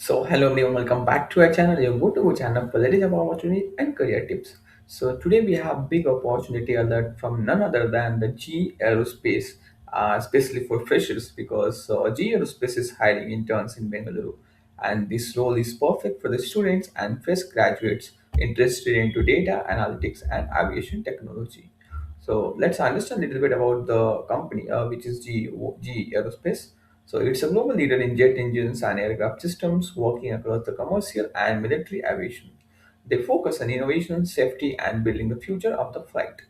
So, hello everyone, welcome back to our channel, your go-to channel for ladies of opportunity and career tips. So, today we have big opportunity alert from none other than the G Aerospace, especially for freshers because G Aerospace is hiring interns in Bengaluru, and this role is perfect for the students and fresh graduates interested into data analytics and aviation technology. So let's understand a little bit about the company, which is G Aerospace. So it's a global leader in jet engines and aircraft systems, working across the commercial and military aviation. They focus on innovation, safety, and building the future of the flight.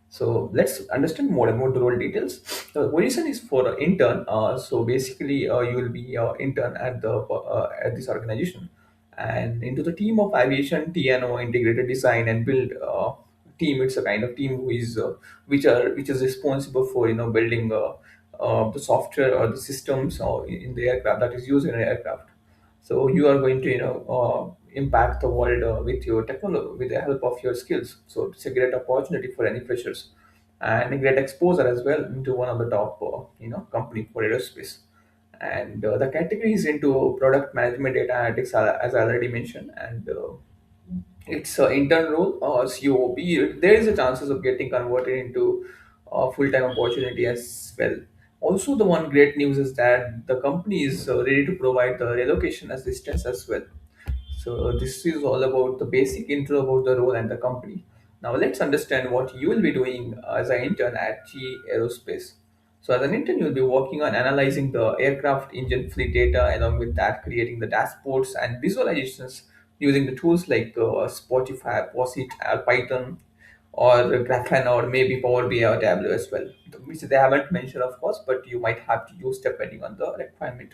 So let's understand more about the role details. The position is for an intern. So basically, you will be an intern at the at this organization, and into the team of aviation TNO integrated design and build team. It's a kind of team who is which is responsible for building the software or the systems in the aircraft that is used in an aircraft. So you are going to impact the world with your technology, with the help of your skills. So it's a great opportunity for any freshers and a great exposure as well into one of the top company for aerospace. And the category is into product management, data analytics, as I already mentioned, and it's an intern role or COP. There is a chances of getting converted into a full-time opportunity as well. Also, the one great news is that the company is ready to provide the relocation assistance as well. So this is all about the basic intro about the role and the company. Now let's understand what you will be doing as an intern at G Aerospace. So as an intern, you'll be working on analyzing the aircraft engine fleet data, along with that creating the dashboards and visualizations using the tools like Spotify, Posit, Python, or Grafana, or maybe Power BI or Tableau as well, which they haven't mentioned, of course, but you might have to use depending on the requirement.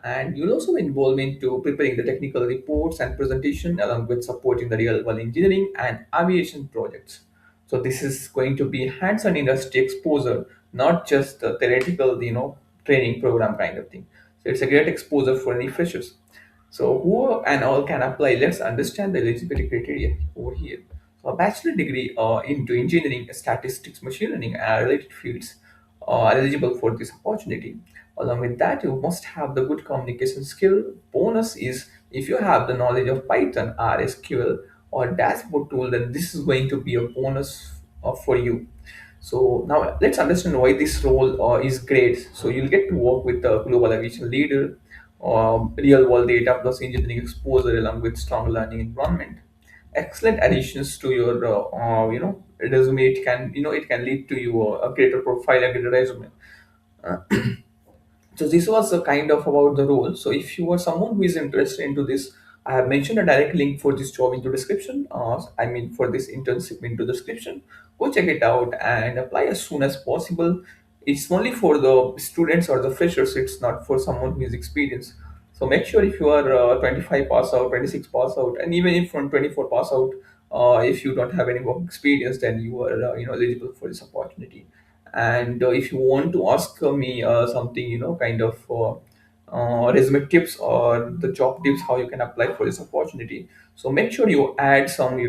And you'll also be involved into preparing the technical reports and presentation along with supporting the real world engineering and aviation projects. So this is going to be hands-on industry exposure, not just the theoretical training program kind of thing. So it's a great exposure for any freshers. So who and all can apply? Let's understand the eligibility criteria over here. So a bachelor degree into engineering, statistics, machine learning, and related fields are eligible for this opportunity. Along with that, you must have the good communication skill. Bonus is if you have the knowledge of Python, R, SQL, or dashboard tool, then this is going to be a bonus for you. So now let's understand why this role is great. So you'll get to work with the global aviation leader, real world data plus engineering exposure along with strong learning environment. Excellent additions to your resume. It can lead to you a greater profile, a greater resume. Uh, so this was a kind of about the role. So if you are someone who is interested into this, I have mentioned a direct link for this job into description. I mean for this internship into description. Go check it out and apply as soon as possible. It's only for the students or the freshers. It's not for someone who is experienced. So make sure if you are 25 pass out, 26 pass out, and even if from 24 pass out, if you don't have any work experience, then you are eligible for this opportunity. And if you want to ask me something, kind of resume tips or the job tips, how you can apply for this opportunity. So make sure you add some,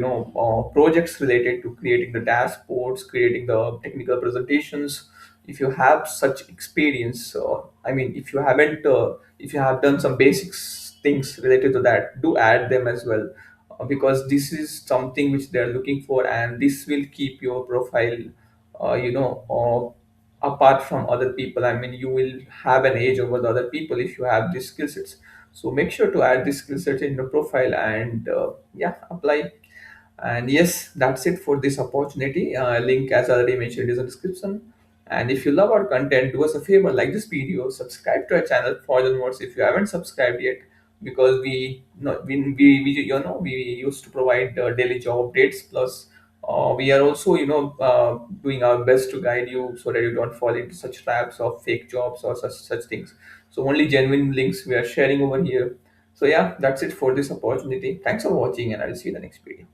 projects related to creating the dashboards, creating the technical presentations. If you have such experience, I mean, if you have done some basics things related to that, do add them as well, because this is something which they are looking for, and this will keep your profile apart from other people. I mean, you will have an edge over the other people if you have these skill sets. So make sure to add this skill set in your profile and yeah, apply. And yes, that's it for this opportunity. Link, as already mentioned, is in the description. And if you love our content, do us a favor, like this video, subscribe to our channel for the notes if you haven't subscribed yet, because we no, we we used to provide daily job updates. Plus, we are also doing our best to guide you so that you don't fall into such traps of fake jobs or such things. So only genuine links we are sharing over here. So yeah, that's it for this opportunity. Thanks for watching, and I'll see you in the next video.